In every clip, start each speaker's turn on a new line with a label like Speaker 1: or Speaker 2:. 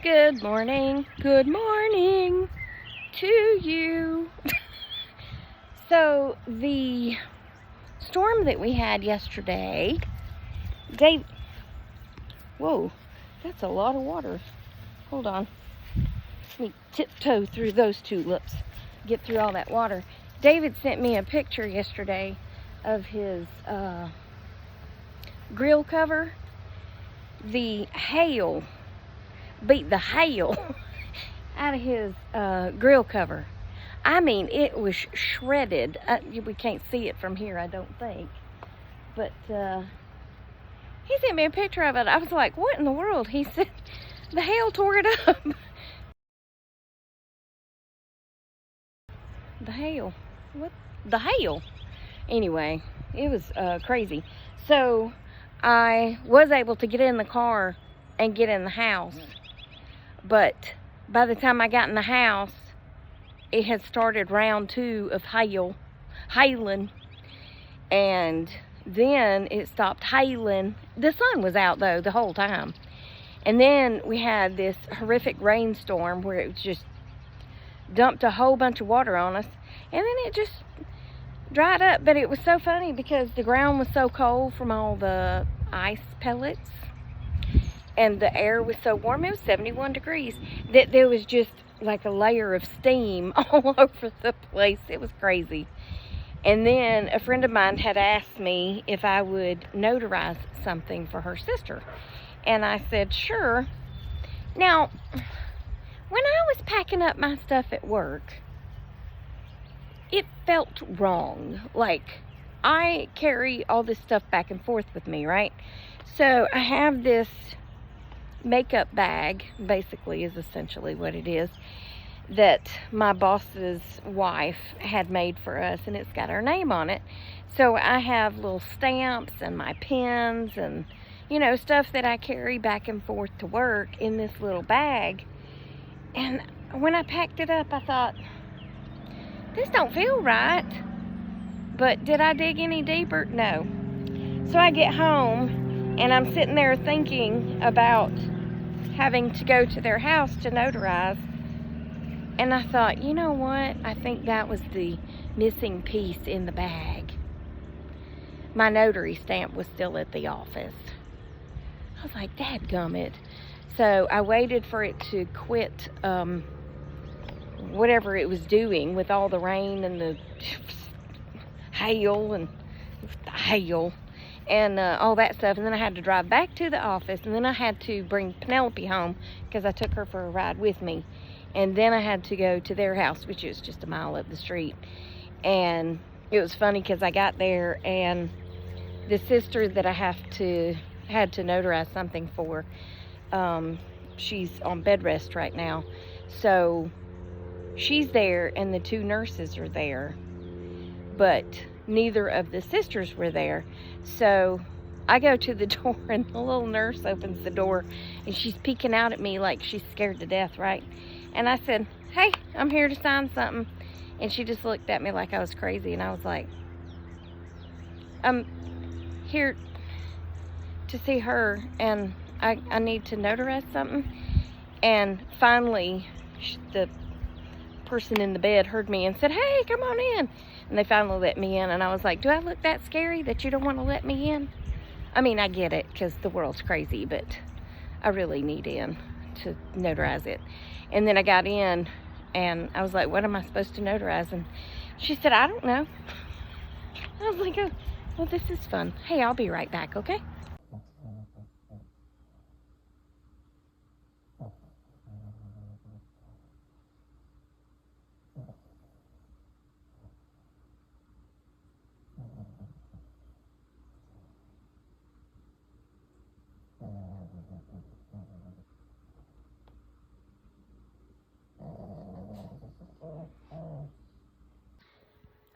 Speaker 1: Good morning. Good morning to you. So, the storm that we had yesterday, whoa, that's a lot of water. Hold on. Let me tiptoe through those tulips, get through all that water. David sent me a picture yesterday of his grill cover. The hail beat the hail out of his grill cover. I mean, it was shredded. We can't see it from here, I don't think. But he sent me a picture of it. I was like, what in the world? He said the hail tore it up. The hail. What? The hail. Anyway, it was crazy. So I was able to get in the car and get in the house. But by the time I got in the house, it had started round 2 of hailing, and then it stopped hailing. The sun was out though the whole time. And then we had this horrific rainstorm where it just dumped a whole bunch of water on us, and then it just dried up. But it was so funny because the ground was so cold from all the ice pellets, and the air was so warm. It was 71 degrees that there was just like a layer of steam all over the place. It was crazy. And then a friend of mine had asked me if I would notarize something for her sister, and I said sure. Now, when I was packing up my stuff at work, it felt wrong. Like, I carry all this stuff back and forth with me, right? So I have this makeup bag, basically is essentially what it is, that my boss's wife had made for us, and it's got our name on it. So I have little stamps and my pens and, you know, stuff that I carry back and forth to work in this little bag. And when I packed it up, I thought, this don't feel right. But did I dig any deeper? No. So I get home and I'm sitting there thinking about having to go to their house to notarize, and I thought, you know what, I think that was the missing piece in the bag. My notary stamp was still at the office. I was like, dadgummit. So I waited for it to quit whatever it was doing with all the rain and the hail and all that stuff. And then I had to drive back to the office, and then I had to bring Penelope home because I took her for a ride with me. And then I had to go to their house, which is just a mile up the street. And it was funny because I got there, and the sister that I had to notarize something for, she's on bed rest right now. So she's there, and the 2 nurses are there, but neither of the sisters were there. So I go to the door, and the little nurse opens the door, and she's peeking out at me like she's scared to death, right? And I said, hey, I'm here to sign something. And she just looked at me like I was crazy, and I was like, I'm here to see her, and I need to notarize something. And finally, the person in the bed heard me and said, hey, come on in. And they finally let me in, and I was like, do I look that scary that you don't want to let me in? I mean, I get it because the world's crazy, but I really need in to notarize it. And then I got in, and I was like, what am I supposed to notarize? And she said, I don't know. I was like, oh, well, this is fun. Hey, I'll be right back, okay?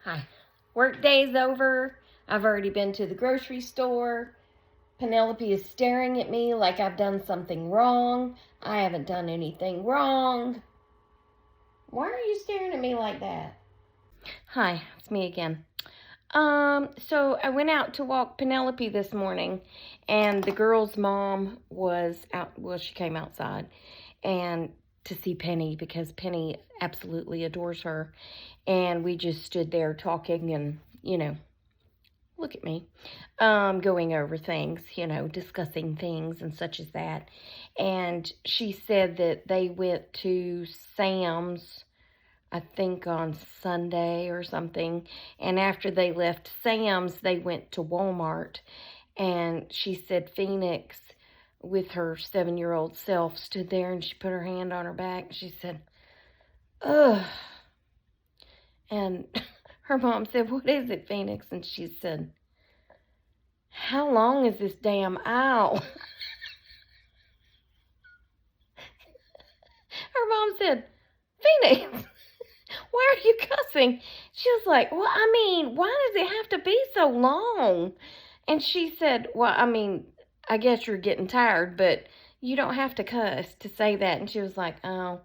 Speaker 1: Hi. Work day's over. I've already been to the grocery store. Penelope is staring at me like I've done something wrong. I haven't done anything wrong. Why are you staring at me like that? Hi, it's me again. So I went out to walk Penelope this morning, and the girl's mom was out. Well, she came outside and to see Penny because Penny absolutely adores her. And we just stood there talking and, look at me, going over things, discussing things and such as that. And she said that they went to Sam's, I think on Sunday or something. And after they left Sam's, they went to Walmart. And she said Phoenix, with her 7-year-old self, stood there and she put her hand on her back. And she said, ugh. And her mom said, what is it, Phoenix? And she said, how long is this damn aisle? Her mom said, Phoenix, why are you cussing? She was like, well, I mean, why does it have to be so long? And she said, well, I mean, I guess you're getting tired, but you don't have to cuss to say that. And she was like, oh.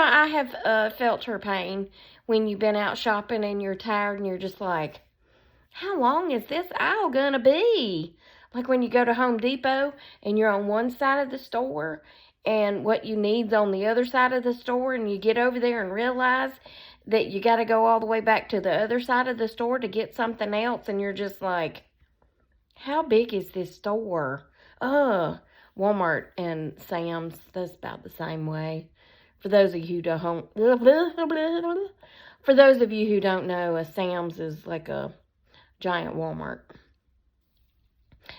Speaker 1: I have felt her pain when you've been out shopping and you're tired and you're just like, how long is this aisle gonna be? Like when you go to Home Depot and you're on one side of the store and what you need's on the other side of the store, and you get over there and realize that you got to go all the way back to the other side of the store to get something else, and you're just like, how big is this store? Walmart and Sam's, that's about the same way. For those of you who don't, know, a Sam's is like a giant Walmart.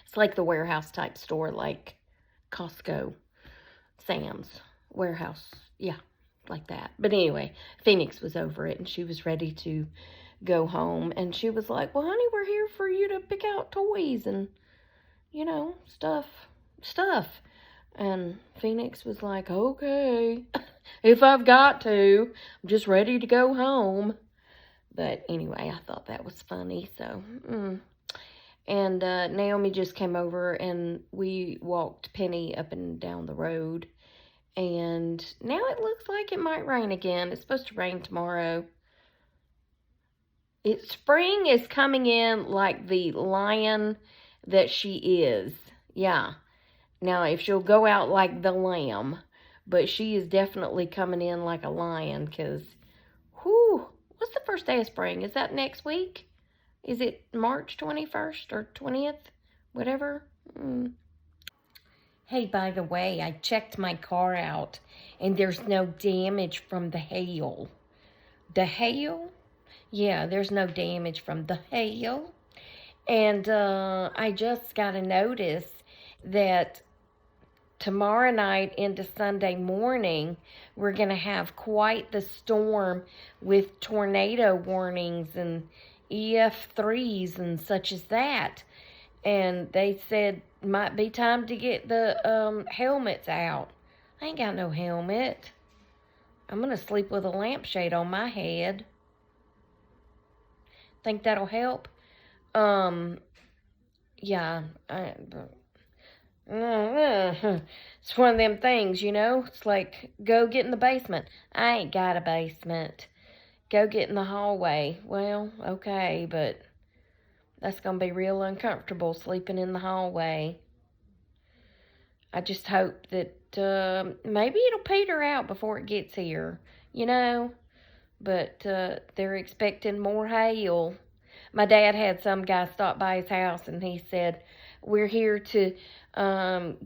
Speaker 1: It's like the warehouse type store, like Costco, Sam's, warehouse. Yeah, like that. But anyway, Phoenix was over it and she was ready to go home. And she was like, well, honey, we're here for you to pick out toys and, stuff. And Phoenix was like, okay, if I've got to, I'm just ready to go home. But anyway, I thought that was funny. So, And Naomi just came over and we walked Penny up and down the road. And now it looks like it might rain again. It's supposed to rain tomorrow. Spring is coming in like the lion that she is. Yeah. Now, if she'll go out like the lamb, but she is definitely coming in like a lion because, what's the first day of spring? Is that next week? Is it March 21st or 20th? Whatever. Hey, by the way, I checked my car out and there's no damage from the hail. The hail? Yeah, there's no damage from the hail. And I just got a notice that tomorrow night into Sunday morning, we're going to have quite the storm with tornado warnings and EF3s and such as that. And they said might be time to get the helmets out. I ain't got no helmet. I'm going to sleep with a lampshade on my head. Think that'll help? Yeah. It's one of them things, It's like, go get in the basement. I ain't got a basement. Go get in the hallway. Well, okay, but that's going to be real uncomfortable sleeping in the hallway. I just hope that maybe it'll peter out before it gets here, But they're expecting more hail. My dad had some guy stop by his house and he said, we're here to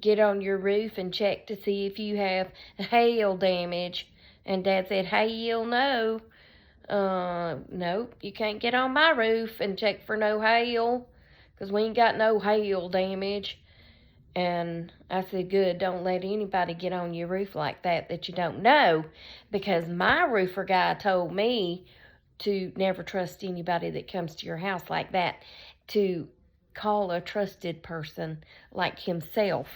Speaker 1: get on your roof and check to see if you have hail damage. And Dad said, hail, no. Nope, you can't get on my roof and check for no hail because we ain't got no hail damage. And I said, good, don't let anybody get on your roof like that you don't know, because my roofer guy told me to never trust anybody that comes to your house like that, to call a trusted person like himself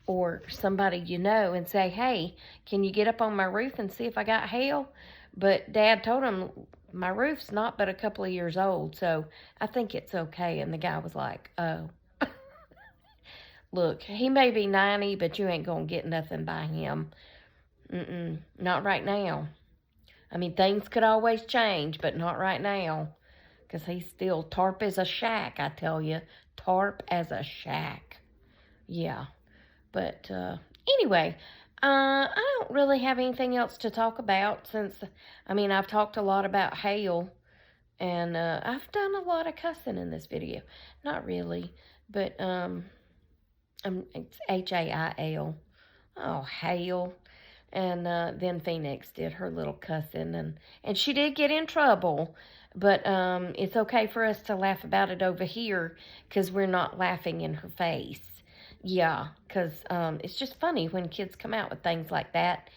Speaker 1: or somebody and say, hey, can you get up on my roof and see if I got hail? But Dad told him, my roof's not but a couple of years old, so I think it's okay. And the guy was like, oh. Look, he may be 90, but you ain't going to get nothing by him. Not right now. I mean, things could always change, but not right now. Because he's still tarp as a shack, I tell you. Tarp as a shack. Yeah. But anyway, I don't really have anything else to talk about since, I mean, I've talked a lot about Hail. And I've done a lot of cussing in this video. Not really, but it's Hail. Oh, Hail. And then Phoenix did her little cussing, and she did get in trouble. But it's okay for us to laugh about it over here because we're not laughing in her face. Yeah, because it's just funny when kids come out with things like that.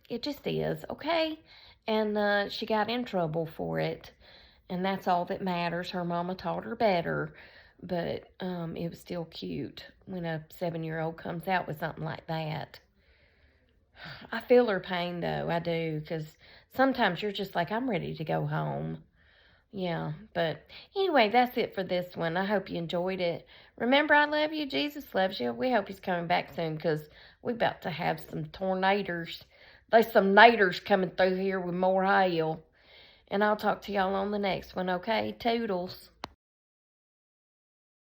Speaker 1: It just is, okay? And she got in trouble for it. And that's all that matters. Her mama taught her better. But it was still cute when a 7-year-old comes out with something like that. I feel her pain, though. I do. Because sometimes you're just like, I'm ready to go home. Yeah, but anyway, that's it for this one. I hope you enjoyed it. Remember, I love you. Jesus loves you. We hope he's coming back soon because we're about to have some tornadoes. There's some naders coming through here with more hail. And I'll talk to y'all on the next one, okay? Toodles.